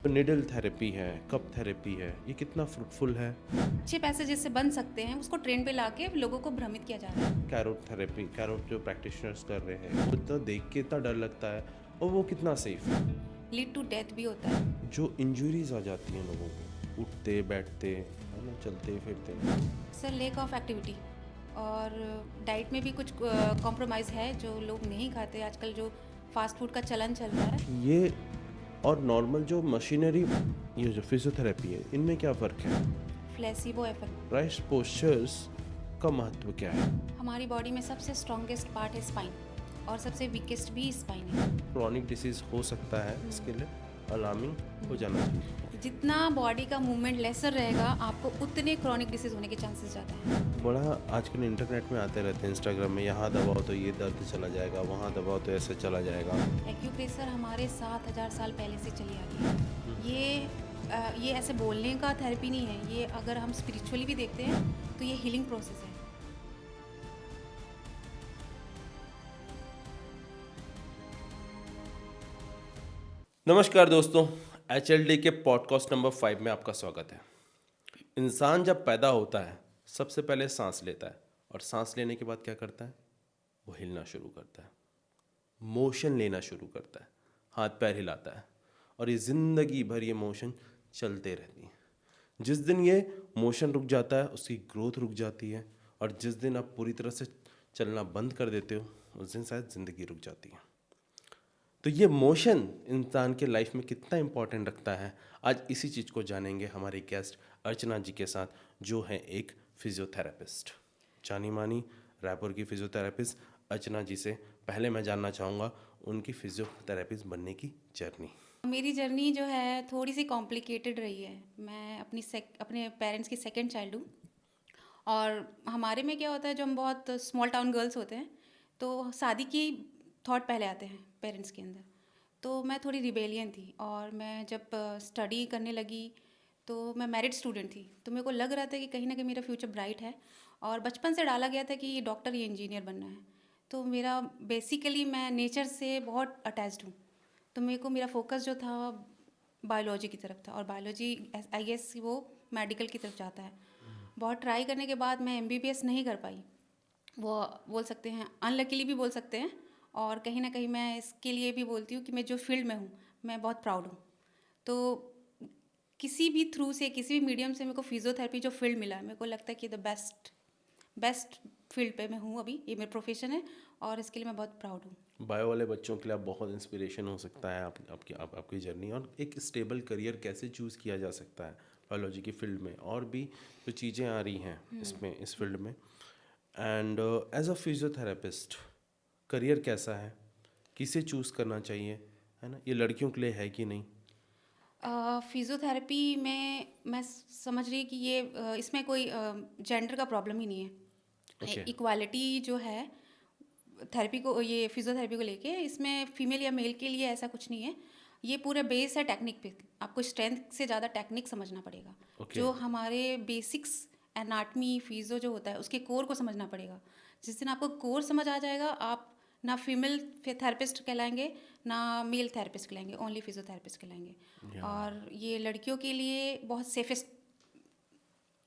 Needle therapy है, cup therapy है, ये कितना फ्रूटफुल है? अच्छे पैसे जिससे बन सकते हैं उसको ट्रेन पे लाके लोगों को भ्रमित किया जा रहा है। कैरोट थेरेपी, कैरोट जो प्रैक्टिशनर्स कर रहे हैं, वो इतना देख के इतना डर लगता है और वो कितना सेफ है? लीड टू डेथ भी होता है। जो इंजरीज आ जाती हैं लोगों को, उठते बैठते है ना, चलते फिरते। सर लेक ऑफ एक्टिविटी और डाइट में भी कुछ कॉम्प्रोमाइज़ है जो लोग नहीं खाते आजकल, जो फास्ट फूड का चलन चल रहा है। ये और नॉर्मल जो मशीनरी, ये जो फिजियोथेरेपी है, इनमें क्या फ़र्क है? Placebo effect. राइट पोस्चर्स का महत्व क्या है? हमारी बॉडी में सबसे स्ट्रॉन्गेस्ट पार्ट है स्पाइन और सबसे वीकेस्ट भी स्पाइन है। क्रॉनिक डिसीज हो सकता है, इसके लिए अलार्मिंग हो जाना चाहिए। जितना बॉडी का मूवमेंट लेसर रहेगा आपको उतने क्रॉनिक डिसीज होने के चांसेस ज़्यादा हैं। बड़ा आजकल इंटरनेट में आते रहते हैं, इंस्टाग्राम में, यहाँ दबाओ तो ये दर्द चला जाएगा, वहाँ दबाओ तो ऐसे चला जाएगा। एक्यूप्रेशर हमारे 7,000 साल पहले से चली आ रही है। ये ऐसे बोलने का थेरेपी नहीं है, ये अगर हम स्पिरिचुअली भी देखते हैं तो ये हीलिंग प्रोसेस है। नमस्कार दोस्तों, HLD के पॉडकास्ट नंबर 5 में आपका स्वागत है। इंसान जब पैदा होता है सबसे पहले सांस लेता है, और सांस लेने के बाद क्या करता है? वो हिलना शुरू करता है, मोशन लेना शुरू करता है, हाथ पैर हिलाता है, और ये ज़िंदगी भर ये मोशन चलते रहती है। जिस दिन ये मोशन रुक जाता है उसकी ग्रोथ रुक जाती है, और जिस दिन आप पूरी तरह से चलना बंद कर देते हो उस दिन शायद ज़िंदगी रुक जाती है। तो ये मोशन इंसान के लाइफ में कितना इम्पोर्टेंट रखता है, आज इसी चीज़ को जानेंगे हमारे गेस्ट अर्चना जी के साथ, जो हैं एक फिजियोथेरेपिस्ट, जानी मानी रायपुर की फिजियोथेरेपिस्ट। अर्चना जी से पहले मैं जानना चाहूँगा उनकी फिजियोथेरेपिस्ट बनने की जर्नी। मेरी जर्नी जो है थोड़ी सी कॉम्प्लिकेटेड रही है। मैं अपने पेरेंट्स की सेकंड चाइल्ड हूँ और हमारे में क्या होता है, जो हम बहुत स्मॉल टाउन गर्ल्स होते हैं तो शादी की थॉट पहले आते हैं पेरेंट्स के अंदर। तो मैं थोड़ी रिबेलियन थी और मैं जब स्टडी करने लगी तो मैं मैरिड स्टूडेंट थी, तो मेरे को लग रहा था कि कहीं ना कहीं मेरा फ्यूचर ब्राइट है और बचपन से डाला गया था कि ये डॉक्टर या इंजीनियर बनना है। तो मेरा बेसिकली मैं नेचर से बहुत अटैच्ड हूँ, तो मेरे को मेरा फोकस जो था बायोलॉजी की तरफ था और बायोलॉजी आई गेस वो मेडिकल की तरफ जाता है। बहुत ट्राई करने के बाद मैं एमबीबीएस नहीं कर पाई, वो बोल सकते हैं अनलकीली भी बोल सकते हैं, और कहीं ना कहीं मैं इसके लिए भी बोलती हूँ कि मैं जो फील्ड में हूँ मैं बहुत प्राउड हूँ। तो किसी भी थ्रू से, किसी भी मीडियम से मेरे को फिजियोथेरेपी जो फील्ड मिला है, मेरे को लगता है कि द बेस्ट फील्ड पे मैं हूँ अभी, ये मेरा प्रोफेशन है और इसके लिए मैं बहुत प्राउड हूँ। बायो वाले बच्चों के लिए आप बहुत इंस्पिरेशन हो सकता है आपकी जर्नी, और एक स्टेबल करियर कैसे चूज़ किया जा सकता है बायोलॉजी की फील्ड में, और भी जो चीज़ें आ रही हैं इसमें, इस फील्ड में। And as a physiotherapist career कैसा है, किसे चूज़ करना चाहिए, है ना, ये लड़कियों के लिए है कि नहीं? फिजियोथेरेपी में मैं समझ रही कि ये इसमें कोई जेंडर का प्रॉब्लम ही नहीं है। ओके। इक्वालिटी जो है थेरेपी को, ये फिजियोथेरेपी को लेके, इसमें फीमेल या मेल के लिए ऐसा कुछ नहीं है। ये पूरा बेस है टेक्निक पे, आपको स्ट्रेंथ से ज़्यादा टेक्निक समझना पड़ेगा। ओके। जो हमारे बेसिक्स एनाटमी फिजियो जो होता है उसके कोर को समझना पड़ेगा। जिस दिन आपको कोर समझ आ जाएगा, आप ना फीमेल थेरेपिस्ट कहलाएंगे ना मेल थेरेपिस्ट कहलाएंगे, ओनली फिजियोथेरेपिस्ट कहलाएंगे। या और ये लड़कियों के लिए बहुत safest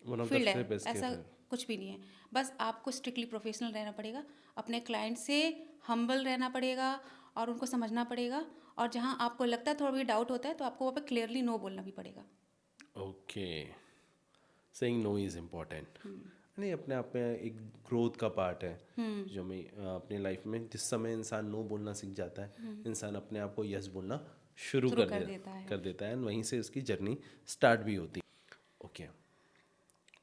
one of the field है, बेस्ट ऐसा केयर है। कुछ भी नहीं है। बस आपको स्ट्रिक्टली प्रोफेशनल रहना पड़ेगा, अपने क्लाइंट से हम्बल रहना पड़ेगा और उनको समझना पड़ेगा, और जहाँ आपको लगता है थोड़ा भी डाउट होता है तो आपको वहाँ पे क्लियरली नो बोलना भी पड़ेगा। Okay, saying no is important. नहीं, अपने आप में एक ग्रोथ का पार्ट है, जो मैं अपनी लाइफ में जिस समय इंसान नो बोलना सीख जाता है, इंसान अपने आप को यस बोलना शुरू शुरू कर देता है। कर देता है, and वहीं से उसकी जर्नी स्टार्ट भी होती है। ओके,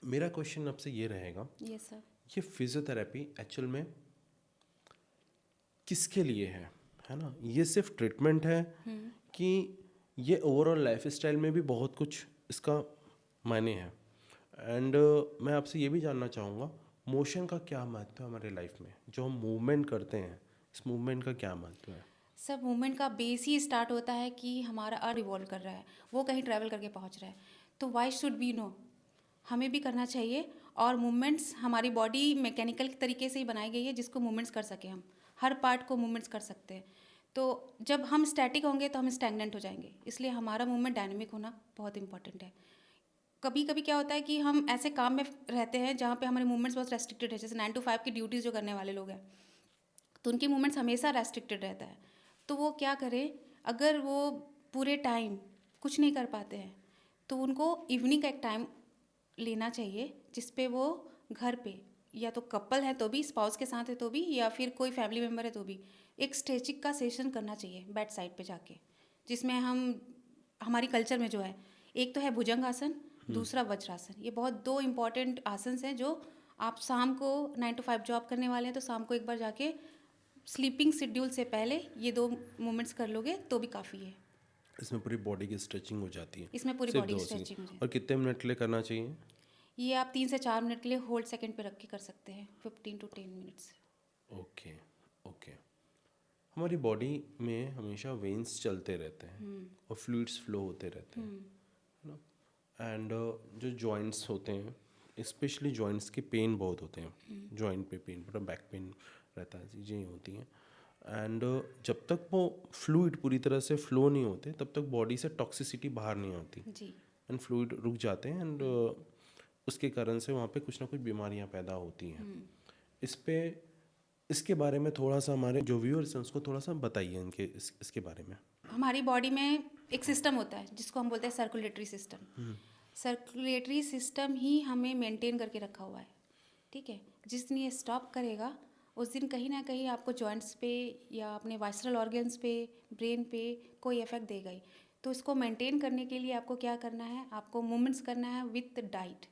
मेरा क्वेश्चन आपसे ये रहेगा, यस सर। ये फिजियोथेरेपी एक्चुअल में किसके लिए है ना? ये सिर्फ ट्रीटमेंट है कि ये ओवरऑल लाइफ स्टाइल में भी बहुत कुछ इसका मायने है? एंड मैं आपसे ये भी जानना चाहूँगा, मोशन का क्या महत्व है हमारे लाइफ में? जो हम मूवमेंट करते हैं, इस मूवमेंट का क्या महत्व है? सब मूवमेंट का बेस ही स्टार्ट होता है कि हमारा अर्थ रिवॉल्व कर रहा है, वो कहीं ट्रैवल करके पहुंच रहा है, तो वाई शुड वी नो, हमें भी करना चाहिए। और मूवमेंट्स, हमारी बॉडी मैकेनिकल तरीके से ही बनाई गई है जिसको मूवमेंट्स कर सके, हम हर पार्ट को मूवमेंट्स कर सकते हैं। तो जब हम स्टैटिक होंगे तो हम स्टैग्नेंट हो जाएंगे, इसलिए हमारा मूवमेंट डायनेमिक होना बहुत इंपॉर्टेंट है। कभी कभी क्या होता है कि हम ऐसे काम में रहते हैं जहाँ पे हमारे मूवमेंट्स बहुत रेस्ट्रिक्टेड है, जैसे 9 to 5 की ड्यूटीज़ जो करने वाले लोग हैं, तो उनकी मूवमेंट्स हमेशा रेस्ट्रिक्टेड रहता है। तो वो क्या करें, अगर वो पूरे टाइम कुछ नहीं कर पाते हैं तो उनको इवनिंग का एक टाइम लेना चाहिए जिस पे वो घर पे, या तो कपल है तो भी, स्पाउस के साथ है तो भी, या फिर कोई फैमिली मेम्बर है तो भी, एक स्ट्रेचिंग का सेशन करना चाहिए बेड साइड पे जाके, जिसमें हम हमारी कल्चर में जो है, एक तो है भुजंग आसन, दूसरा वज्रासन। ये बहुत दो इम्पॉर्टेंट आसन हैं जो आप शाम को 9 to 5 जॉब करने वाले हैं तो शाम को एक बार जाके स्लीपिंग शेड्यूल से पहले ये दो मूवमेंट्स कर लोगे तो भी काफ़ी है। इसमें पूरी बॉडी की स्ट्रेचिंग हो जाती है? इसमें पूरी सिर्फ बॉडी की 2 से? स्ट्रेचिंग हो जाए। और कितने मिनट के लिए करना चाहिए? ये आप 3 से 4 मिनट के लिए होल्ड सेकंड पे रख के कर सकते हैं, 15 to 10 मिनट्स। Okay, okay. हमारी बॉडी में हमेशा वेन्स चलते रहते हैं और फ्लूइड्स फ्लो होते रहते हैं, है ना? एंड जो जॉइंट्स होते हैं, स्पेशली जॉइंट्स के पेन बहुत होते हैं, जॉइंट पे पेन, मतलब बैक पेन रहता है, चीज़ें होती हैं। एंड जब तक वो फ्लूइड पूरी तरह से फ्लो नहीं होते तब तक बॉडी से टॉक्सिसिटी बाहर नहीं आती, जी। एंड फ्लूइड रुक जाते हैं, एंड उसके कारण से वहाँ पे कुछ ना कुछ बीमारियाँ पैदा होती हैं। इस पे इसके बारे में थोड़ा सा हमारे जो व्यूअर्स हैं उसको थोड़ा सा बताइए इनके इसके बारे में। हमारी बॉडी में एक सिस्टम होता है जिसको हम बोलते हैं सर्कुलेटरी सिस्टम। सर्कुलेटरी सिस्टम ही हमें मेंटेन करके रखा हुआ है, ठीक है। जिस दिन ये स्टॉप करेगा उस दिन कहीं ना कहीं आपको जॉइंट्स पे या अपने वाइसरल ऑर्गन्स पे, ब्रेन पे कोई इफेक्ट देगा ही। तो इसको मेंटेन करने के लिए आपको क्या करना है, आपको मूवमेंट्स करना है विथ डाइट।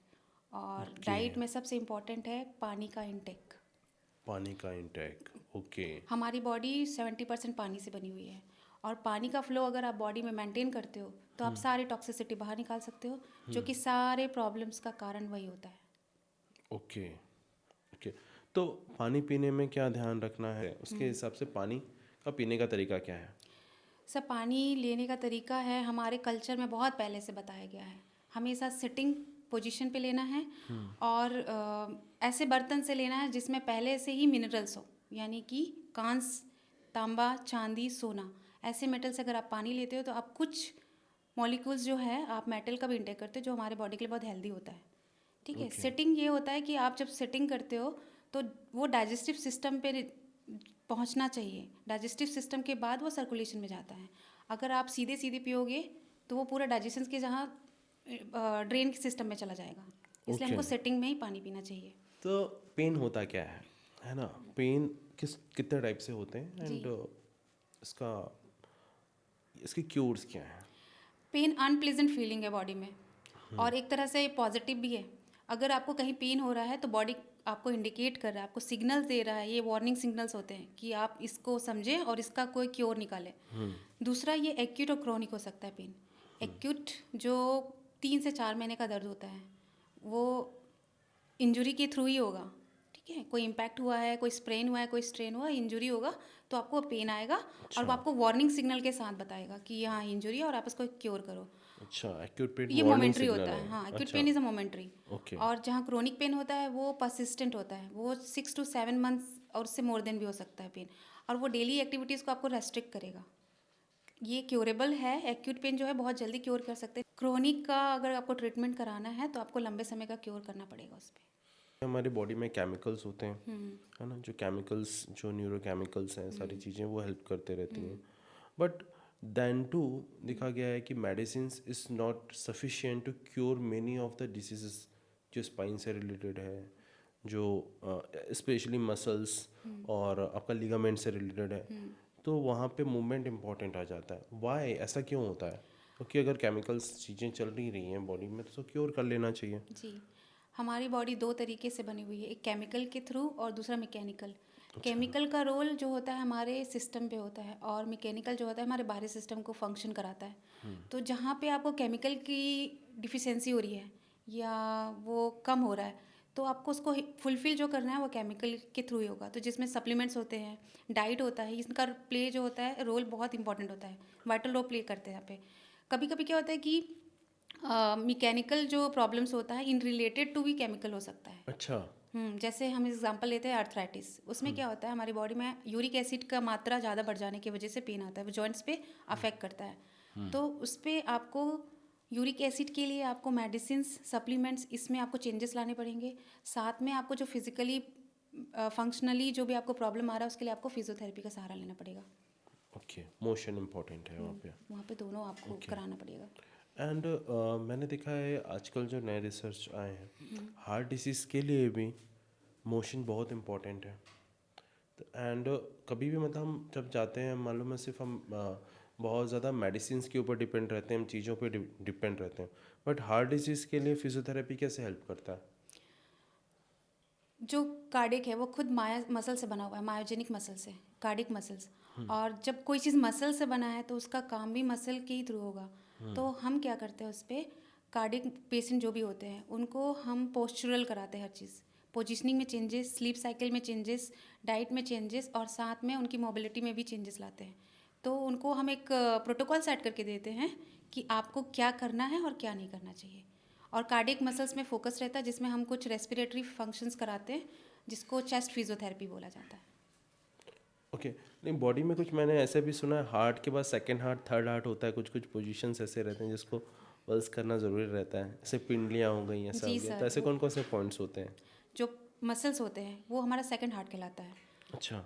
और डाइट में सबसे इम्पॉर्टेंट है पानी का इंटेक। पानी का इंटेक, ओके। हमारी बॉडी 70% पानी से बनी हुई है, और पानी का फ्लो अगर आप बॉडी में मेंटेन करते हो तो आप सारी टॉक्सिसिटी बाहर निकाल सकते हो, जो कि सारे प्रॉब्लम्स का कारण वही होता है। Okay, okay. तो पानी पीने में क्या ध्यान रखना है उसके हिसाब से? पानी का पीने का तरीका क्या है? सब पानी लेने का तरीका है हमारे कल्चर में बहुत पहले से बताया गया है, हमेशा सिटिंग पोजीशन पे लेना है, और ऐसे बर्तन से लेना है जिसमें पहले से ही मिनरल्स हो, यानी कि कांस, तांबा, चांदी, सोना, ऐसे मेटल से अगर आप पानी लेते हो तो आप कुछ मॉलिक्यूल्स जो है आप मेटल का भी इंटेक करते हो जो हमारे बॉडी के लिए बहुत हेल्दी होता है, ठीक है। सिटिंग ये होता है कि आप जब सिटिंग करते हो तो वो डाइजेस्टिव सिस्टम पे पहुंचना चाहिए, डाइजेस्टिव सिस्टम के बाद वो सर्कुलेशन में जाता है। अगर आप सीधे सीधे पियोगे तो वो पूरा डाइजेशन के जहाँ ड्रेन सिस्टम में चला जाएगा, इसलिए हमको सेटिंग में ही पानी पीना चाहिए। तो पेन होता क्या है ना? पेन कितने टाइप से होते हैं, एंड इसका इसके क्योर्स क्या हैं? पेन अनप्लेजेंट फीलिंग है बॉडी में, और एक तरह से पॉजिटिव भी है। अगर आपको कहीं पेन हो रहा है तो बॉडी आपको इंडिकेट कर रहा है, आपको सिग्नल्स दे रहा है, ये वार्निंग सिग्नल्स होते हैं कि आप इसको समझें और इसका कोई क्योर निकालें। दूसरा, ये एक्यूट और क्रोनिक हो सकता है पेन। एक्यूट जो 3 से 4 महीने का दर्द होता है वो इंजरी के थ्रू ही होगा, ठीक है। कोई इम्पैक्ट हुआ है, कोई स्प्रेन हुआ है, कोई स्ट्रेन हुआ है, इंजरी होगा तो आपको पेन आएगा, और वो आपको वार्निंग सिग्नल के साथ बताएगा कि यहाँ इंजरी है और आप इसको क्योर करो। अच्छा, एक्यूट पेन ये वार्निंग मोमेंट्री सिग्नल होता है? है, हाँ, एक्यूट अच्छा, pain is a momentary. Okay, और जहाँ क्रोनिक पेन होता है वो परसिस्टेंट होता है, वो 6 to 7 months और उससे मोर देन भी हो सकता है पेन, और वो डेली एक्टिविटीज़ को आपको रेस्ट्रिक्ट करेगा। ये क्योरेबल है, एक्यूट पेन जो है बहुत जल्दी क्योर कर सकते हैं। क्रोनिक का अगर आपको ट्रीटमेंट कराना है तो आपको लंबे समय का क्योर करना पड़ेगा उस पर। हमारी बॉडी में केमिकल्स होते हैं, है ना? जो केमिकल्स, जो न्यूरोकेमिकल्स हैं, सारी चीज़ें वो हेल्प करते रहती हैं। बट देन टू देखा गया है कि medicine is not sufficient to cure many of the diseases जो स्पाइन से रिलेटेड है, जो स्पेशली मसल्स और आपका लिगामेंट से रिलेटेड है। तो वहाँ पे मूवमेंट इम्पॉर्टेंट आ जाता है। वाई ऐसा क्यों होता है? क्योंकि अगर केमिकल्स चीज़ें चल रही हैं बॉडी में तो क्योर कर लेना चाहिए। जी, हमारी बॉडी दो तरीके से बनी हुई है, एक केमिकल के थ्रू और दूसरा मैकेनिकल। केमिकल का रोल जो होता है हमारे सिस्टम पे होता है, और मैकेनिकल जो होता है हमारे बाहरी सिस्टम को फंक्शन कराता है। तो जहाँ पे आपको केमिकल की डिफिशियंसी हो रही है या वो कम हो रहा है तो आपको उसको फुलफिल जो करना है वो केमिकल के थ्रू ही होगा। तो जिसमें सप्लीमेंट्स होते हैं, डाइट होता है, इसका प्ले जो होता है रोल बहुत इंपॉर्टेंट होता है, वाइटल रोल प्ले करते हैं यहाँ पे। कभी कभी क्या होता है कि मैकेनिकल जो प्रॉब्लम्स होता है इन रिलेटेड टू भी केमिकल हो सकता है। अच्छा, जैसे हम एग्जांपल लेते हैं अर्थराइटिस, उसमें क्या होता है हमारी बॉडी में यूरिक एसिड का मात्रा ज़्यादा बढ़ जाने की वजह से पेन आता है, वो जॉइंट्स पे अफेक्ट करता है। तो उस पे आपको यूरिक एसिड के लिए आपको मेडिसिन्स, सप्लीमेंट्स, इसमें आपको चेंजेस लाने पड़ेंगे। साथ में आपको जो फिजिकली फंक्शनली जो भी आपको प्रॉब्लम आ रहा है उसके लिए आपको फिजियोथेरेपी का सहारा लेना पड़ेगा। ओके, मोशन इम्पोर्टेंट है वहाँ पे। वहाँ पे दोनों आपको कराना पड़ेगा। एंड मैंने देखा है आजकल जो नए रिसर्च आए हैं, हार्ट डिसीज़ के लिए भी मोशन बहुत इम्पोर्टेंट है। एंड कभी भी मतलब हम जब जाते हैं, मालूम है सिर्फ हम बहुत ज़्यादा मेडिसिन के ऊपर डिपेंड रहते हैं, हम चीज़ों पे डिपेंड रहते हैं, बट हार्ट डिसीज़ के लिए फिजियोथेरेपी कैसे हेल्प करता है? जो कार्डिक है वो खुद माया मसल से बना हुआ है, मायोजेनिक मसल से, कार्डिक मसल्स। और जब कोई चीज़ मसल से बना है तो उसका काम भी मसल के ही थ्रू होगा। तो हम क्या करते हैं उस पर, कार्डिक पेशेंट जो भी होते हैं उनको हम पोस्चरल कराते हैं, हर चीज़, पोजिशनिंग में चेंजेस, स्लीप साइकिल में चेंजेस, डाइट में चेंजेस, और साथ में उनकी मोबिलिटी में भी चेंजेस लाते हैं। तो उनको हम एक प्रोटोकॉल सेट करके देते हैं कि आपको क्या करना है और क्या नहीं करना चाहिए। और कार्डियक मसल्स में फोकस रहता है, जिसमें हम कुछ रेस्पिरेटरी फंक्शंस कराते हैं, जिसको चेस्ट फिजियोथेरेपी बोला जाता है। ओके, नहीं बॉडी में कुछ मैंने ऐसे भी सुना है, हार्ट के बाद सेकंड हार्ट, थर्ड हार्ट होता है, कुछ कुछ पोजीशंस ऐसे रहते हैं जिसको पल्स करना ज़रूरी रहता है, जैसे पिंडलियाँ हो गई, ऐसा हो जी गया, तो सर, ऐसे वो कौन कौन से पॉइंट्स होते हैं? जो मसल्स होते हैं वो हमारा सेकंड हार्ट कहलाता है। अच्छा।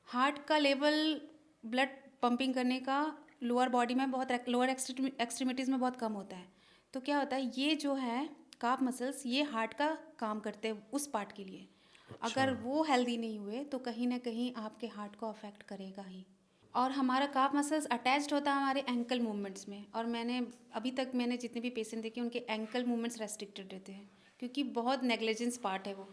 हार्ट का लेवल ब्लड पंपिंग करने का लोअर बॉडी में बहुत, लोअर एक्सट्रीमिटीज़ में बहुत कम होता है। तो क्या होता है, ये जो है काफ मसल्स, ये हार्ट का काम करते हैं उस पार्ट के लिए। अगर वो हेल्दी नहीं हुए तो कहीं ना कहीं आपके हार्ट को अफेक्ट करेगा ही। और हमारा काफ मसल्स अटैच्ड होता है हमारे एंकल मूवमेंट्स में, और अभी तक मैंने जितने भी पेशेंट देखे उनके एंकल मूवमेंट्स रेस्ट्रिक्टेड रहते हैं, क्योंकि बहुत नेग्लिजेंस पार्ट है वो।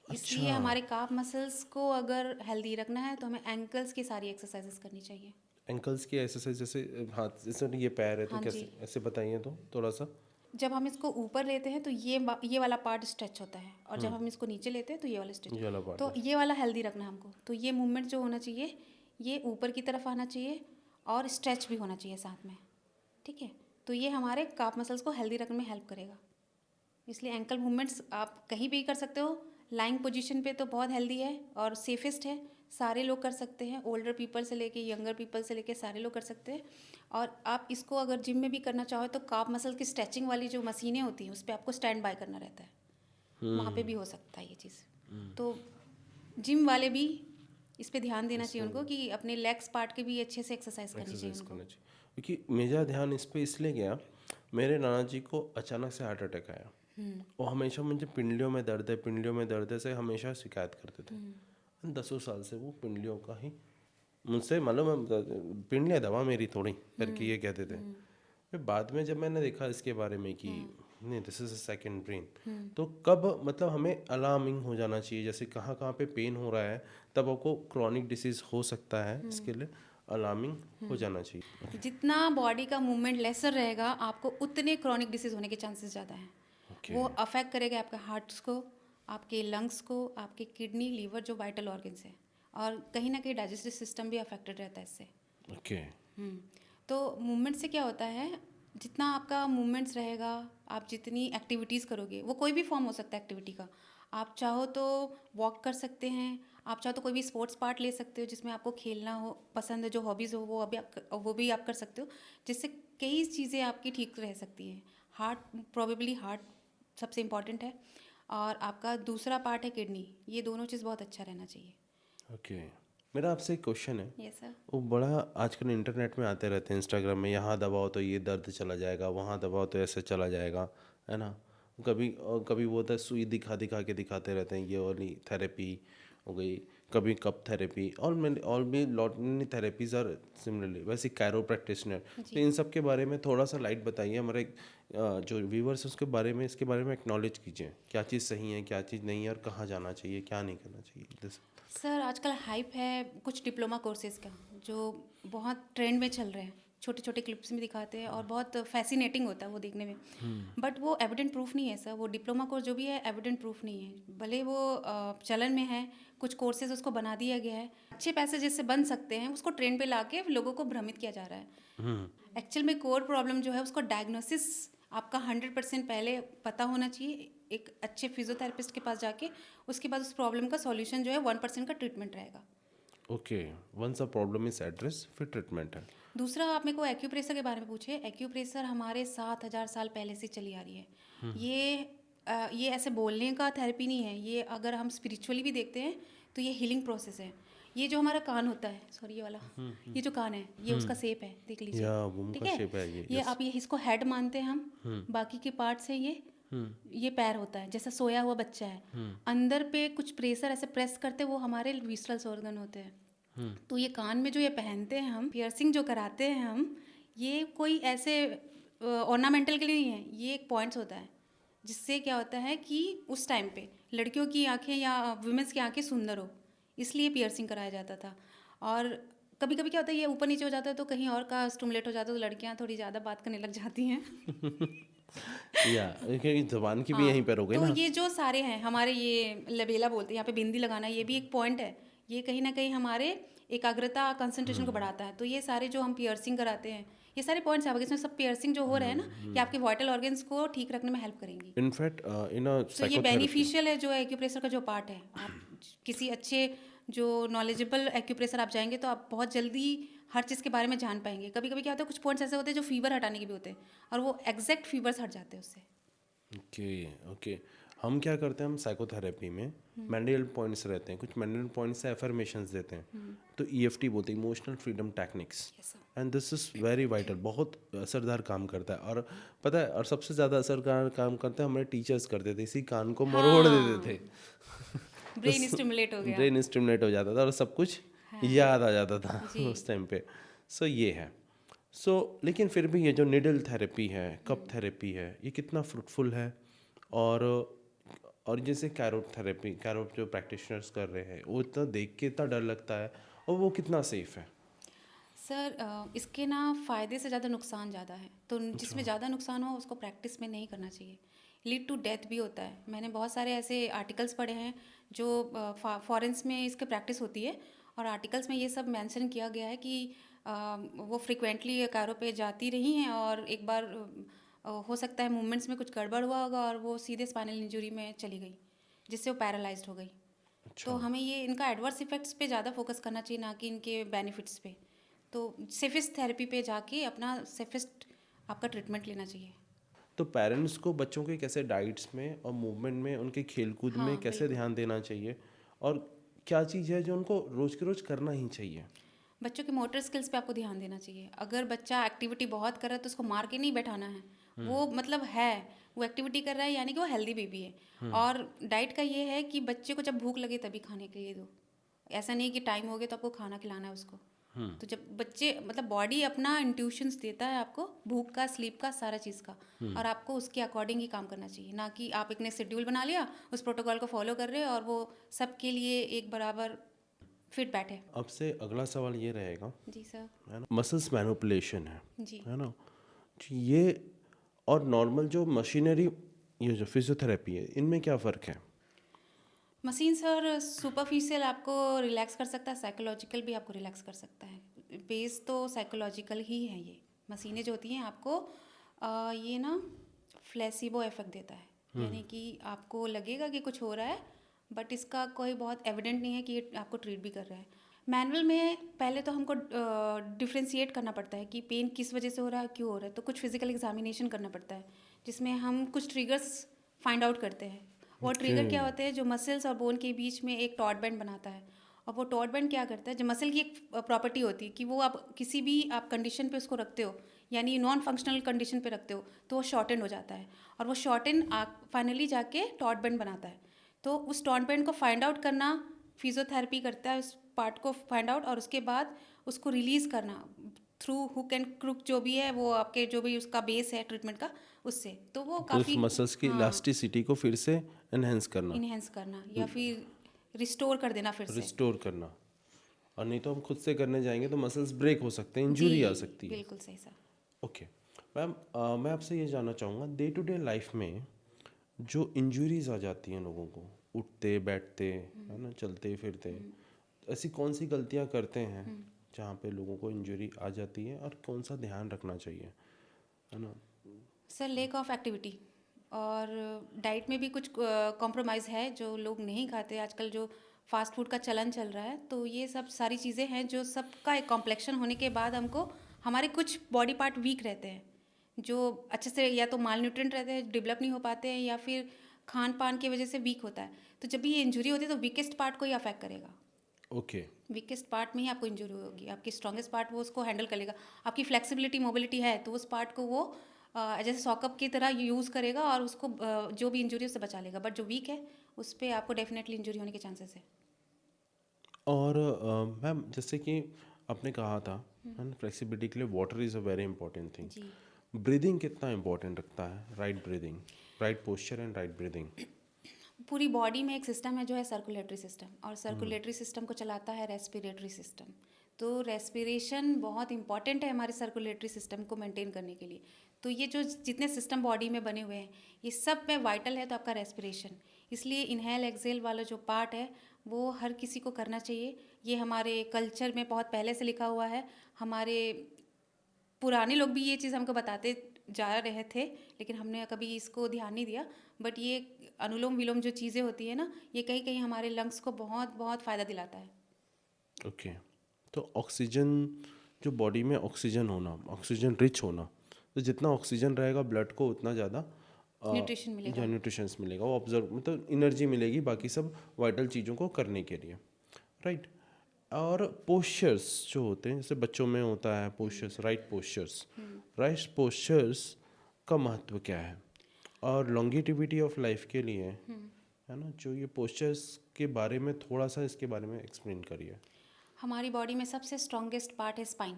इसलिए अच्छा, हमारे काफ मसल्स को अगर हेल्दी रखना है तो हमें एंकल्स की सारी एक्सरसाइजेस करनी चाहिए। एंकल्स की एक्सरसाइज, जैसे हाथ, जैसे ये पैर है तो हाँ कैसे, जी, ऐसे बताइए तो थोड़ा सा। जब हम इसको ऊपर लेते हैं तो ये वाला पार्ट स्ट्रेच होता है, और जब हम इसको नीचे लेते हैं तो ये वाला स्ट्रेच। ये वाला पार्ट तो है। ये वाला हेल्दी रखना है हमको, तो ये मूवमेंट जो होना चाहिए ये ऊपर की तरफ आना चाहिए, और स्ट्रेच भी होना चाहिए साथ में। ठीक है, तो ये हमारे काफ मसल्स को हेल्दी रखने में हेल्प करेगा। इसलिए एंकल मूवमेंट्स आप कहीं भी कर सकते हो, लाइंग पोजीशन पे तो बहुत हेल्दी है और सेफेस्ट है, सारे लोग कर सकते हैं, ओल्डर पीपल से लेके यंगर पीपल से लेके सारे लोग कर सकते हैं। और आप इसको अगर जिम में भी करना चाहो तो काफ मसल की स्ट्रेचिंग वाली जो मशीनें होती हैं उस पर आपको स्टैंड बाय करना रहता है, वहाँ पे भी हो सकता है ये चीज़। तो जिम वाले भी इस पे ध्यान देना चाहिए उनको, कि अपने लेग्स पार्ट के भी अच्छे से एक्सरसाइज करनी चाहिए एक्सरसाइज उनको। करना चाहिए, क्योंकि मेरा ध्यान इस पे इसलिए गया, मेरे नाना जी को अचानक से हार्ट अटैक आया। वो हमेशा मुझे पिंडलियों में दर्द है, पिंडलियों में दर्द है से हमेशा शिकायत करते थे। 10 साल से वो पिंडलियों का ही, मुझसे मालूम है, पिंडलियाँ दवा मेरी थोड़ी करके ये कहते थे। फिर बाद में जब मैंने देखा इसके बारे में कि नहीं, this is a second brain, तो कब मतलब हमें अलार्मिंग हो जाना चाहिए, जैसे कहाँ कहाँ पे पेन हो रहा है, तब आपको क्रॉनिक डिसीज हो सकता है, इसके लिए अलार्मिंग हो जाना चाहिए। जितना बॉडी का मूवमेंट लेसर रहेगा आपको उतने क्रॉनिक डिसीज होने के चांसेस ज़्यादा हैं। ओके, वो अफेक्ट करेगा आपके हार्ट्स को, आपके लंग्स को, आपके किडनी, लीवर, जो वाइटल ऑर्गन्स है, और कहीं ना कहीं डाइजेस्टिव सिस्टम भी अफेक्टेड रहता है इससे। ओके, हम्म, तो मूवमेंट से क्या होता है, जितना आपका मूवमेंट्स रहेगा, आप जितनी एक्टिविटीज़ करोगे, वो कोई भी फॉर्म हो सकता है एक्टिविटी का। आप चाहो तो वॉक कर सकते हैं, आप चाहो तो कोई भी स्पोर्ट्स पार्ट ले सकते हो जिसमें आपको खेलना हो पसंद है, जो हॉबीज़ हो वो भी आप कर सकते हो, जिससे कई चीज़ें आपकी ठीक रह सकती हैं। हार्ट सबसे इम्पॉर्टेंट है, और आपका दूसरा पार्ट है किडनी, ये दोनों चीज़ बहुत अच्छा रहना चाहिए। ओके। मेरा आपसे एक क्वेश्चन है, यस सर। वो बड़ा आजकल इंटरनेट में आते रहते हैं, इंस्टाग्राम में, यहाँ दबाओ तो ये दर्द चला जाएगा, वहाँ दबाओ तो ऐसे चला जाएगा, है ना। कभी और कभी वो होता है सुई दिखा दिखा के दिखाते रहते हैं, ये वाली थेरेपी हो गई, कभी कप थेरेपी, और भी lot many therapies are similarly, वैसे कैरो प्रैक्टिशनर। तो इन सब के बारे में थोड़ा सा लाइट बताइए हमारे जो व्यूवर्स हैं उसके बारे में, इसके बारे में एक्नॉलेज कीजिए, क्या चीज़ सही है, क्या चीज़ नहीं है, और कहाँ जाना चाहिए, क्या नहीं करना चाहिए। सर आजकल हाइप है कुछ डिप्लोमा कोर्सेज़ का, जो बहुत ट्रेंड में चल रहे हैं, छोटे छोटे क्लिप्स में दिखाते हैं और बहुत फैसिनेटिंग होता है वो देखने में। बट वो एविडेंट प्रूफ नहीं है सर, वो डिप्लोमा कोर्स जो भी है एविडेंट प्रूफ नहीं है, भले वो चलन में है, कुछ कोर्सेज उसको बना दिया गया है, अच्छे पैसे जिससे बन सकते हैं उसको ट्रेंड पे ला के लोगों को भ्रमित किया जा रहा है। एक्चुअल में कोर प्रॉब्लम जो है उसको डायग्नोसिस आपका 100% पहले पता होना चाहिए, एक अच्छे फिजियोथेरेपिस्ट के पास जाके उसके बाद उस प्रॉब्लम का सॉल्यूशन जो है 1% का ट्रीटमेंट रहेगा। Okay, once a problem is address फिर ट्रीटमेंट है। दूसरा, आप मेरे को एक्यूप्रेशर के बारे में पूछे। एक्यूप्रेशर हमारे 7,000 साल पहले से चली आ रही है। ये ऐसे बोलने का थेरेपी नहीं है, ये अगर हम स्पिरिचुअली भी देखते हैं तो ये हीलिंग प्रोसेस है। ये जो हमारा कान होता है, सॉरी ये वाला, ये जो कान है ये उसका शेप है, देख लीजिए। या वुम ठीक का है, शेप है ये, ये यस। आप ये इसको हेड मानते हैं हम, बाकी के पार्ट्स हैं ये पैर होता है, जैसा सोया हुआ बच्चा है। अंदर पे कुछ प्रेशर ऐसे प्रेस करते हैं, वो हमारे विसरल ऑर्गन होते हैं। तो ये कान में जो ये पहनते हैं हम, पियर्सिंग जो कराते हैं हम, ये कोई ऐसे ऑर्नामेंटल के लिए नहीं है, ये एक पॉइंट्स होता है जिससे क्या होता है कि उस टाइम पे लड़कियों की आंखें या वुमेंस की आंखें सुंदर हो, इसलिए पियर्सिंग कराया जाता था। और कभी कभी क्या होता है ये ऊपर नीचे हो जाता है तो कहीं और का स्टिमुलेट हो जाता है, तो लड़कियां थोड़ी ज़्यादा बात करने लग जाती हैं। या क्योंकि जबान की भी हाँ, यहीं पर हो गई तो ना। ये जो सारे हैं हमारे, ये लबेला बोलते हैं, यहाँ पे बिंदी लगाना, ये भी एक पॉइंट है। ये कहीं ना कहीं हमारे एकाग्रता कंसंट्रेशन को बढ़ाता है। तो ये सारे जो हम पियर्सिंग कराते हैं, ये सारे पॉइंट्स हैं, इसमें सब पियर्सिंग जो हो रहे हैं ना, ये आपके वाइटल ऑर्गन्स को ठीक रखने में हेल्प करेंगी। इनफैक्ट इन अ तो ये साइकोथेरेपी, बेनिफिशियल है, जो एक्यूप्रेशर का जो पार्ट है। आप किसी अच्छे जो नॉलेजेबल एक्यूप्रेशर आप जाएंगे तो आप बहुत जल्दी हर चीज़ के बारे में जान पाएंगे। कभी कभी क्या होता है, कुछ पॉइंट्स ऐसे होते हैं जो फीवर हटाने के भी होते हैं, और वो एग्जैक्ट फीवर्स हट जाते हैं उससे। Okay okay. हम क्या करते हैं, हम साइकोथेरेपी में मैंडेल पॉइंट्स रहते हैं, कुछ मैंडेल पॉइंट्स से एफर्मेशंस देते हैं। तो ईएफटी बोलते हैं, emotional freedom techniques, Yes, sir. And this is very vital, बहुत असरदार काम करता है। और पता है, और सबसे ज़्यादा असरदार काम करते हैं हमारे टीचर्स करते थे, इसी कान को मरोड़ देते थे। ब्रेन स्टिमुलेट हो गया। ब्रेन स्टिमुलेट हो जाता था और सब कुछ याद आ जाता था जी। उस टाइम पे। सो ये है। लेकिन फिर भी ये जो निडल थेरेपी है, कप थेरेपी है, ये कितना फ्रूटफुल है? और जैसे कैरोट थेरेपी, कैरोट जो प्रैक्टिशनर्स कर रहे हैं, वो इतना देख के इतना डर लगता है, और वो कितना सेफ है? सर इसके ना फ़ायदे से ज़्यादा नुकसान ज़्यादा है, तो जिसमें ज़्यादा नुकसान हो उसको प्रैक्टिस में नहीं करना चाहिए। लीड टू डेथ भी होता है। मैंने बहुत सारे ऐसे आर्टिकल्स पढ़े हैं जो फॉरेंस में इसके प्रैक्टिस होती है, और आर्टिकल्स में ये सब मेंशन किया गया है कि वो फ्रिक्वेंटली कारों पे जाती रही हैं, और एक बार हो सकता है मूवमेंट्स में कुछ गड़बड़ हुआ होगा और वो सीधे स्पाइनल इंजरी में चली गई, जिससे वो पैरालाइज्ड हो गई। तो हमें ये इनका एडवर्स इफेक्ट्स पे ज़्यादा फोकस करना चाहिए, ना कि इनके बेनिफिट्स पे। तो सेफेस्ट थेरेपी पे जाके अपना सेफेस्ट आपका ट्रीटमेंट लेना चाहिए। तो पेरेंट्स को बच्चों के कैसे डाइट्स में और मूवमेंट में, उनके खेलकूद में हाँ, कैसे बिल्कुल। ध्यान देना चाहिए, और क्या चीज़ है जो उनको रोज़ के रोज़ करना ही चाहिए? बच्चों के मोटर स्किल्स पे आपको ध्यान देना चाहिए। अगर बच्चा एक्टिविटी बहुत कर रहा है तो उसको मार के नहीं बैठाना है। वो मतलब है, वो एक्टिविटी कर रहा है यानी कि वो हेल्दी बेबी है। और डाइट का ये है कि बच्चे को जब भूख लगे तभी खाने के लिए दो। ऐसा नहीं कि टाइम हो गया तो आपको खाना खिलाना है उसको। तो जब बच्चे मतलब बॉडी अपना इंट्यूशंस देता है आपको, भूख का, स्लीप का, सारा चीज़ का, और आपको उसके अकॉर्डिंग ही काम करना चाहिए, ना कि आप एक ने शेड्यूल बना लिया, उस प्रोटोकॉल को फॉलो कर रहे हो और वो सबके लिए एक बराबर फिट बैठे। अब से अगला सवाल ये रहेगा, जी सर। है ना, मसल्स मैनिपुलेशन जी। है ना, जी, ये और नॉर्मल जो मशीनरी, ये जो फिजियोथेरेपी है, इनमें क्या फ़र्क है? मशीन सर सुपरफिशियल आपको रिलैक्स कर सकता है, साइकोलॉजिकल भी आपको रिलैक्स कर सकता है। बेस तो साइकोलॉजिकल ही है। ये मशीनें जो होती हैं आपको ये ना फ्लेसिबो इफेक्ट देता है, यानी कि आपको लगेगा कि कुछ हो रहा है, बट इसका कोई बहुत एविडेंट नहीं है कि ये आपको ट्रीट भी कर रहा है। मैनुअल में पहले तो हमको डिफ्रेंशिएट करना पड़ता है कि पेन किस वजह से हो रहा है, क्यों हो रहा है। तो कुछ फिजिकल एग्जामिनेशन करना पड़ता है, जिसमें हम कुछ ट्रिगर्स फाइंड आउट करते हैं। वो ट्रिगर क्या होते हैं, जो मसल्स और बोन के बीच में एक टॉड बैंड बनाता है। और वो टॉड बैंड क्या करता है, जो मसल की एक प्रॉपर्टी होती है कि वो आप किसी भी आप कंडीशन पे उसको रखते हो, यानी नॉन फंक्शनल कंडीशन पे रखते हो, तो वो शॉर्टन हो जाता है, और वो शॉर्टन फाइनली जाके टॉड बैंड बनाता है। तो उस टॉड बैंड को फाइंड आउट करना फिजियोथेरेपी करता है, उस पार्ट को फाइंड आउट, और उसके बाद उसको रिलीज़ करना थ्रू हुक एंड क्रुक, जो भी है वो आपके जो भी उसका बेस है ट्रीटमेंट का, उससे। तो वो तो उस काफ़ी मसल्स की इलास्टिसिटी को फिर से एनहेंस करना, इनहेंस करना या फिर रिस्टोर कर देना फिर से। रिस्टोर करना। और नहीं तो हम खुद से करने जाएंगे तो मसल्स ब्रेक हो सकते हैं, जी, इंजरी आ सकती है। बिल्कुल सही सर। ओके मैम, मैं आपसे ये जानना चाहूँगा, डे टू डे लाइफ में जो इंजरीज आ जाती हैं लोगों को, उठते बैठते, है ना, चलते फिरते, ऐसी कौन सी गलतियाँ करते हैं जहाँ पे लोगों को इंजरी आ जाती है, और कौन सा ध्यान रखना चाहिए, है ना? सर लेक ऑफ एक्टिविटी और डाइट में भी कुछ कॉम्प्रोमाइज़ है जो लोग नहीं खाते आजकल, जो फास्ट फूड का चलन चल रहा है। तो ये सब सारी चीज़ें हैं जो सबका एक कॉम्प्लेक्शन होने के बाद हमको हमारे कुछ बॉडी पार्ट वीक रहते हैं, जो अच्छे से या तो माल न्यूट्रेंट रहते हैं, डेवलप नहीं हो पाते हैं, या फिर खान पान की वजह से वीक होता है। तो जब भी ये इंजरी होती है तो वीकेस्ट पार्ट को ही अफेक्ट करेगा। ओके। वीकेस्ट पार्ट में ही आपको इंजरी होगी, आपकी स्ट्रॉन्गेस्ट पार्ट वो उसको हैंडल कर लेगा। आपकी फ्लेक्सिबिलिटी मोबिलिटी है तो उस पार्ट को वो जैसे सॉकअप की तरह यूज़ करेगा और उसको जो भी इंजरी उससे बचा लेगा। बट जो वीक है उस पर आपको डेफिनेटली इंजरी होने के चांसेस है। और मैम जैसे कि आपने कहा था है ना, फ्लेक्सिबिलिटी के लिए water is a very important thing. जी। ब्रीदिंग कितना इंपॉर्टेंट रखता है? Right breathing, right posture and right breathing. पूरी बॉडी में एक सिस्टम है जो है सर्कुलेटरी सिस्टम, और सर्कुलेटरी सिस्टम को चलाता है रेस्पिरेटरी सिस्टम। तो रेस्पिरेशन बहुत इंपॉर्टेंट है हमारे सर्कुलेटरी सिस्टम को मेंटेन करने के लिए। तो ये जो जितने सिस्टम बॉडी में बने हुए हैं ये सब में वाइटल है तो आपका रेस्पिरेशन। इसलिए इनहेल एक्सेल वाला जो पार्ट है वो हर किसी को करना चाहिए। ये हमारे कल्चर में बहुत पहले से लिखा हुआ है। हमारे पुराने लोग भी ये चीज़ हमको बताते जा रहे थे लेकिन हमने कभी इसको ध्यान नहीं दिया। बट ये अनुलोम विलोम जो चीज़ें होती है ना, ये कहीं कहीं हमारे लंग्स को बहुत बहुत फ़ायदा दिलाता है। ओके। तो ऑक्सीजन, जो बॉडी में ऑक्सीजन होना, ऑक्सीजन रिच होना, तो जितना ऑक्सीजन रहेगा ब्लड को उतना ज़्यादा न्यूट्रिशन मिलेगा। न्यूट्रिशंस मिलेगा, वो ऑब्जर्व मतलब एनर्जी मिलेगी बाकी सब वाइटल चीज़ों को करने के लिए, राइट। और पोस्चर्स जो होते हैं जैसे बच्चों में होता है पोस्चर्स, राइट पोस्चर्स का महत्व क्या है? और लॉन्गेटिविटी ऑफ लाइफ के लिए है ना, जो ये पोस्चर्स के बारे में थोड़ा सा इसके बारे में एक्सप्लेन करिए। हमारी बॉडी में सबसे स्ट्रॉन्गेस्ट पार्ट है स्पाइन,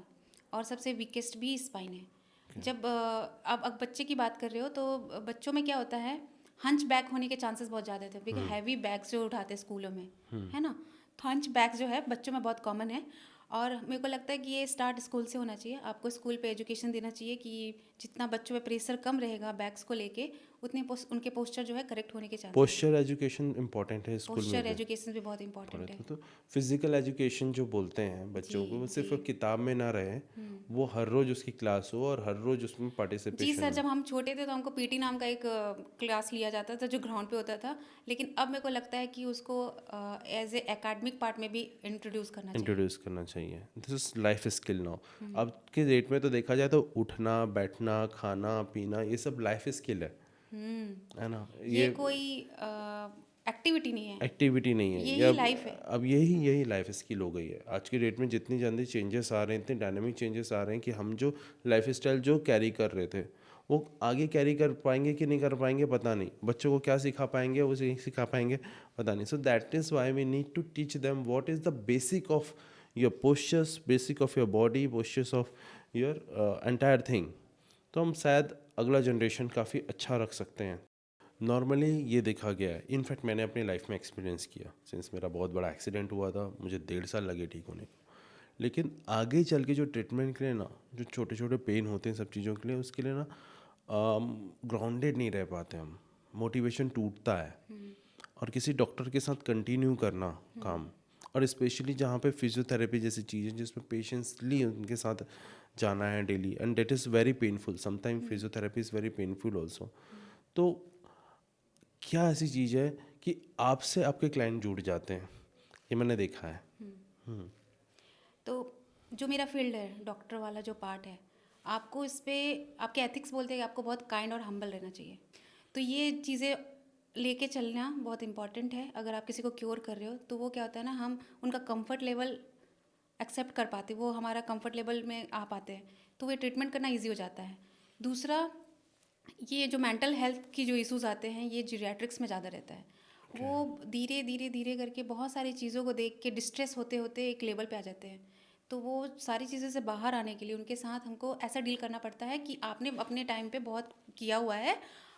और सबसे वीकेस्ट भी स्पाइन है। जब अब बच्चे की बात कर रहे हो तो बच्चों में क्या होता है, हंच बैक होने के चांसेस बहुत ज़्यादा थे क्योंकि हैवी बैग्स जो उठाते हैं स्कूलों में, है ना। तो हंच बैग जो है बच्चों में बहुत कॉमन है, और मेरे को लगता है कि ये स्टार्ट स्कूल से होना चाहिए। आपको स्कूल पे एजुकेशन देना चाहिए कि जितना बच्चों पे प्रेशर कम रहेगा बैग्स को लेके उतने उनके पोस्चर जो है करेक्ट होने के चांसेस है। पोस्चर एजुकेशन इंपॉर्टेंट है स्कूल में पोस्चर भी। एजुकेशन भी बहुत इंपॉर्टेंट है। तो फिजिकल एजुकेशन जो बोलते हैं बच्चों जी को, वो सिर्फ जी किताब में ना रहे, वो हर रोज उसकी क्लास हो और हर रोज उसमें जी पार्टिसिपेशन सर, हो। जब हम छोटे थे तो हमको पीटी नाम का एक क्लास लिया जाता था जो ग्राउंड पे होता था, लेकिन अब मेरे को लगता है कि उसको एज ए एकेडमिक पार्ट में भी इंट्रोड्यूस करना चाहिए। इंट्रोड्यूस करना चाहिए। This is life skill now. अब के डेट में तो देखा जाए तो उठना बैठना खाना पीना ये सब लाइफ स्किल है ना। ये कोई एक्टिविटी नहीं है, एक्टिविटी नहीं है, यही ये लाइफ है। अब यही लाइफ स्किल हो गई है आज की डेट में। जितनी जल्दी चेंजेस आ रहे हैं, इतने डायनामिक चेंजेस आ रहे हैं कि हम जो लाइफ स्टाइल जो कैरी कर रहे थे वो आगे कैरी कर पाएंगे कि नहीं कर पाएंगे पता नहीं। बच्चों को क्या सिखा पाएंगे, वो सिखा पाएंगे पता नहीं। So that is why we need to teach them what is the basic of your postures, basic of your body, postures of your entire thing. तो हम शायद अगला जनरेशन काफ़ी अच्छा रख सकते हैं। नॉर्मली ये देखा गया है, इनफैक्ट मैंने अपनी लाइफ में एक्सपीरियंस किया, सिंस मेरा बहुत बड़ा एक्सीडेंट हुआ था, मुझे 1.5 साल लगे ठीक होने को। लेकिन आगे चल के जो ट्रीटमेंट के लिए ना, जो छोटे छोटे पेन होते हैं सब चीज़ों के लिए, उसके लिए ना ग्राउंडेड नहीं रह पाते हम, मोटिवेशन टूटता है। और किसी डॉक्टर के साथ कंटिन्यू करना काम, और स्पेशली जहाँ पे फिजियोथेरेपी जैसी चीज़ें जिसमें पेशेंसली उनके साथ जाना है daily, and that is very painful, sometime physiotherapy is very painful also. तो क्या ऐसी चीज़ है कि आपसे आपके क्लाइंट जुड़ जाते हैं? ये मैंने देखा है। तो जो मेरा फील्ड है डॉक्टर वाला जो पार्ट है, आपको इस पे आपके एथिक्स बोलते हैं कि आपको बहुत काइंड और हम्बल रहना चाहिए। तो ये चीज़ें लेके चलना बहुत इंपॉर्टेंट है। अगर आप किसी को क्योर कर रहे हो तो वो क्या होता है ना, हम उनका कंफर्ट लेवल एक्सेप्ट कर पाते, वो हमारा कंफर्ट लेवल में आ पाते हैं, तो ये ट्रीटमेंट करना ईजी हो जाता है। दूसरा, ये जो मेंटल हेल्थ की जो इश्यूज आते हैं ये जीरियाट्रिक्स में ज़्यादा रहता है। वो धीरे धीरे धीरे करके बहुत सारी चीज़ों को देख के डिस्ट्रेस होते होते एक लेवल पे आ जाते हैं। तो वो सारी चीज़ों से बाहर आने के लिए उनके साथ हमको ऐसा डील करना पड़ता है कि आपने अपने टाइम पे बहुत किया हुआ है,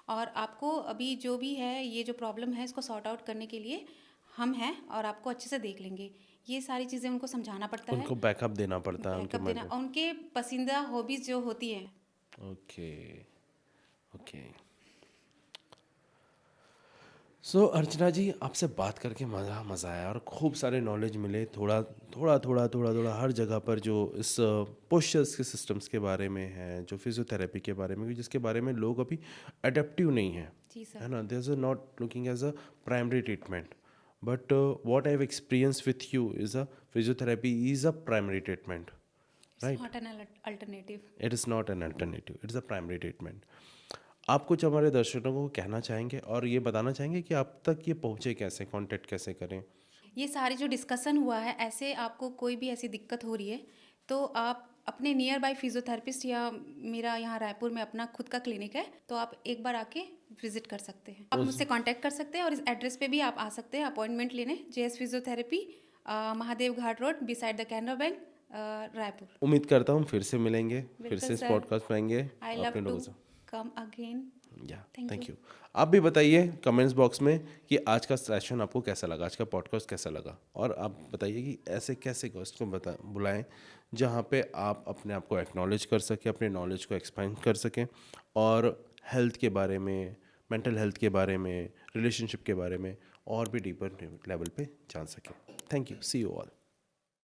और आपको अभी जो भी है ये जो प्रॉब्लम है इसको सॉर्ट आउट करने के लिए हम हैं और आपको अच्छे से देख लेंगे। ये सारी चीज़ें उनको समझाना पड़ता है, उनको बैकअप देना पड़ता है उनके बैकअप देना, और उनके पसंदीदा हॉबीज़ जो होती हैं। Okay okay. सो अर्चना जी, आपसे बात करके मज़ा आया और खूब सारे नॉलेज मिले। थोड़ा हर जगह पर जो इस पोस्चर्स के सिस्टम्स के बारे में है, जो फिजियोथेरेपी के बारे में, जिसके बारे में लोग अभी अडेप्टिव नहीं हैं, जी है सर। ना, they are not looking as a primary treatment, but what I have experience with you is a physiotherapy is a primary treatment, it's right? Not an alternative. It is not an alternative, it is a primary treatment. आप कुछ हमारे दर्शकों को कहना चाहेंगे और ये बताना चाहेंगे कि आप तक ये पहुँचे कैसे, कांटेक्ट कैसे करें? ये सारी जो डिस्कशन हुआ है, ऐसे आपको कोई भी ऐसी दिक्कत हो रही है तो आप अपने नियर बाय फिजियोथेरेपिस्ट, या मेरा यहाँ रायपुर में अपना खुद का क्लिनिक है, तो आप एक बार आके विजिट कर सकते हैं। आप उस मुझसे कांटेक्ट कर सकते हैं और इस एड्रेस पे भी आप आ सकते हैं अपॉइंटमेंट लेने। JS physiotherapy, Mahadev Ghat road, beside the Canara bank, Raipur. उम्मीद करता हूँ फिर से मिलेंगे, फिर बिल्कुल से इस सर। पॉडकास्ट में आएंगे आई लव अपने टू लोगों से। Come again. या थैंक यू। Thank you. आप भी बताइए कमेंट्स बॉक्स में कि आज का सेशन आपको कैसा लगा, आज का पॉडकास्ट कैसा लगा, और आप बताइए कि ऐसे कैसे गेस्ट को बुलाएं जहाँ पे आप अपने आप को एक्नॉलेज कर सकें, अपने नॉलेज को एक्सपेंड कर सकें और हेल्थ के बारे में, मेंटल हेल्थ के बारे में, रिलेशनशिप के बारे में और भी डीपर लेवल पे जान सकें। Thank you, see you all.